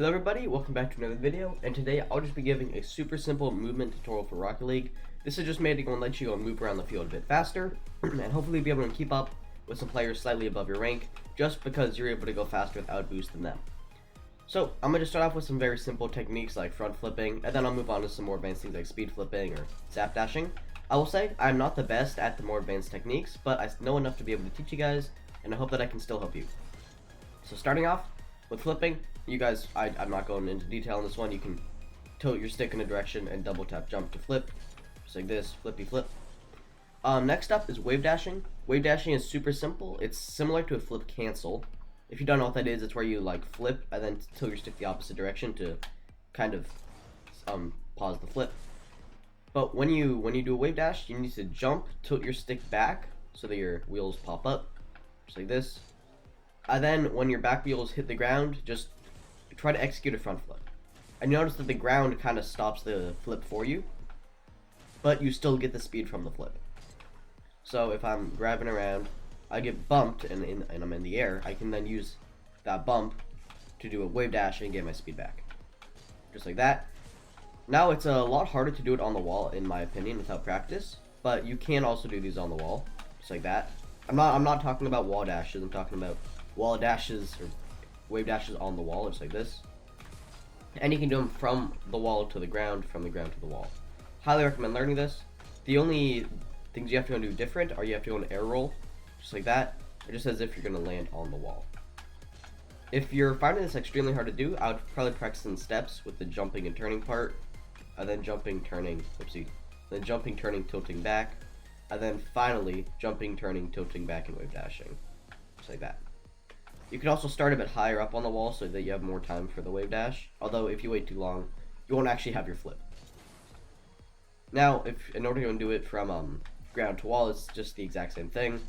Hello everybody, welcome back to another video, and today I'll just be giving a super simple movement tutorial for Rocket League. This is just made to go and let you go and move around the field a bit faster, and hopefully be able to keep up with some players slightly above your rank, just because you're able to go faster without boosting them. So, I'm going to start off with some very simple techniques like front flipping, and then I'll move on to some more advanced things like speed flipping or zap dashing. I will say, I'm not the best at the more advanced techniques, but I know enough to be able to teach you guys, and I hope that I can still help you. So starting off with flipping, you guys, I'm not going into detail on this one. You can tilt your stick in a direction and double tap jump to flip, just like this, flippy flip. Next up is wave dashing. Wave dashing is super simple. It's similar to a flip cancel. If you don't know what that is, it's where you like flip and then tilt your stick the opposite direction to kind of pause the flip. But when you do a wave dash, you need to jump, tilt your stick back so that your wheels pop up, just like this. And then when your back wheels hit the ground, just try to execute a front flip. And notice that the ground kind of stops the flip for you, but you still get the speed from the flip. So if I'm grabbing around, I get bumped and I'm in the air, I can then use that bump to do a wave dash and get my speed back. Just like that. Now it's a lot harder to do it on the wall, in my opinion, without practice, but you can also do these on the wall, just like that. I'm not talking about wall dashes, I'm talking about wall dashes or wave dashes on the wall, just like this. And you can do them from the wall to the ground, from the ground to the wall. Highly recommend learning this. The only things you have to do different are you have to go an air roll, just like that, or just as if you're going to land on the wall. If you're finding this extremely hard to do, I would probably practice in steps with the jumping and turning part, and then jumping, turning, then jumping, turning, tilting back, and then finally jumping, turning, tilting back, and wave dashing, just like that. You can also start a bit higher up on the wall so that you have more time for the wave dash, although if you wait too long, you won't actually have your flip. Now, in order to do it from ground to wall, it's just the exact same thing.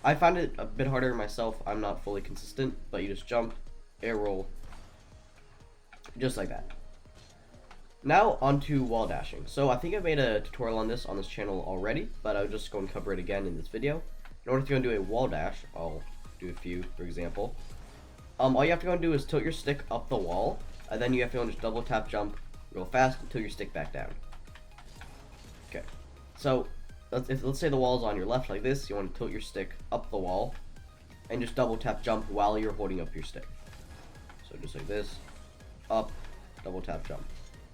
I find it a bit harder myself. I'm not fully consistent, but you just jump, air roll, just like that. Now onto wall dashing. So I think I've made a tutorial on this channel already, but I'll just go and cover it again in this video. In order to do a wall dash, I'll do a few, for example. All you have to go and do is tilt your stick up the wall, and then you have to go and just double tap jump real fast until your stick back down. Okay, so let's say the wall is on your left like this. You want to tilt your stick up the wall and just double tap jump while you're holding up your stick. So just like this, up, double tap jump.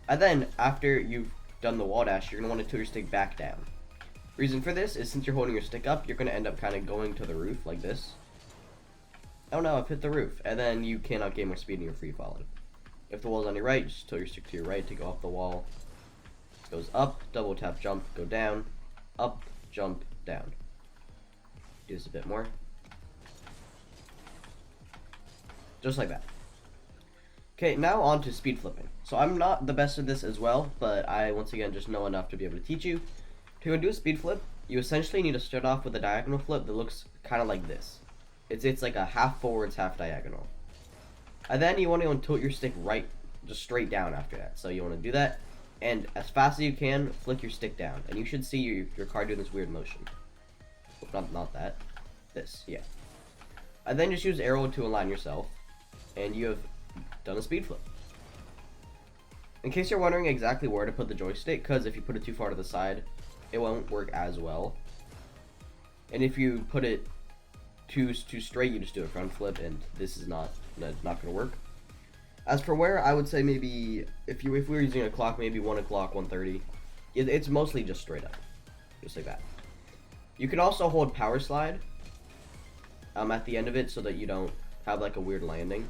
And then after you've done the wall dash, you're going to want to tilt your stick back down. Reason for this is since you're holding your stick up, you're going to end up kind of going to the roof like this. Oh no, I've hit the roof, and then you cannot gain more speed and you're free falling. If the wall's on your right, just tilt your stick to your right to go up the wall. It goes up, double tap jump, go down, up, jump, down. Do this a bit more. Just like that. Okay, now on to speed flipping. So I'm not the best at this as well, but I once again just know enough to be able to teach you. To do a speed flip, you essentially need to start off with a diagonal flip that looks kind of like this. It's like a half forwards, half diagonal. And then you want to go and tilt your stick right, just straight down after that. So you want to do that, and as fast as you can, flick your stick down. And you should see your card doing this weird motion. Not that. This, yeah. And then just use arrow to align yourself, and you have done a speed flip. In case you're wondering exactly where to put the joystick, because if you put it too far to the side, it won't work as well. And if you put it too straight, you just do a front flip, and this is not going to work. As for where, I would say maybe if we were using a clock, maybe 1 o'clock, 1:30. It's mostly just straight up, just like that. You can also hold power slide at the end of it so that you don't have like a weird landing.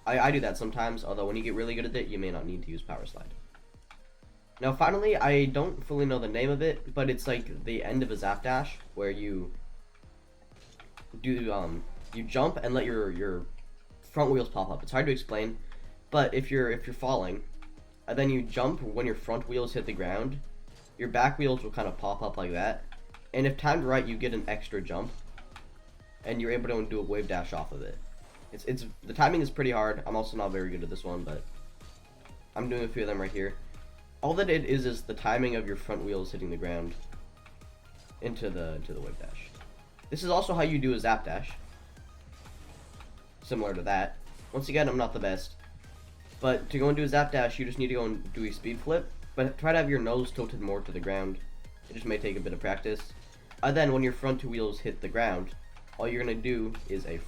I do that sometimes, although when you get really good at it, you may not need to use power slide. Now finally, I don't fully know the name of it, but it's like the end of a zap dash where you you jump and let your front wheels pop up. It's hard to explain, but if you're falling and then you jump when your front wheels hit the ground, your back wheels will kind of pop up like that, and if timed right, you get an extra jump and you're able to do a wave dash off of it. It's the timing is pretty hard. I'm also not very good at this one, but I'm doing a few of them right here. All that it is the timing of your front wheels hitting the ground into the wave dash. This is also how you do a zap dash. Similar to that. Once again, I'm not the best. But to go and do a Zap Dash, you just need to go and do a speed flip, but try to have your nose tilted more to the ground. It just may take a bit of practice. Then when your front two wheels hit the ground, all you're gonna do is a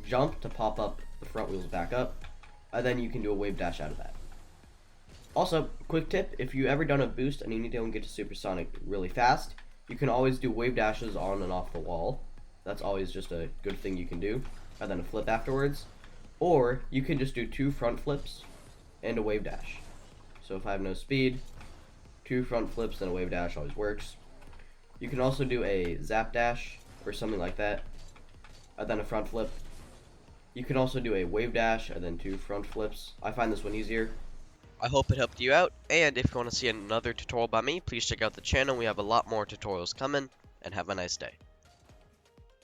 jump to pop up the front wheels back up, and then you can do a wave dash out of that. Also, quick tip, if you ever done a boost and you need to go and get to supersonic really fast, you can always do wave dashes on and off the wall. That's always just a good thing you can do, and then a flip afterwards. Or you can just do 2 front flips and a wave dash. So if I have no speed, 2 front flips and a wave dash always works. You can also do a Zap Dash or something like that, and then a front flip. You can also do a wave dash and then 2 front flips. I find this one easier. I hope it helped you out, and if you want to see another tutorial by me, please check out the channel. We have a lot more tutorials coming, and have a nice day.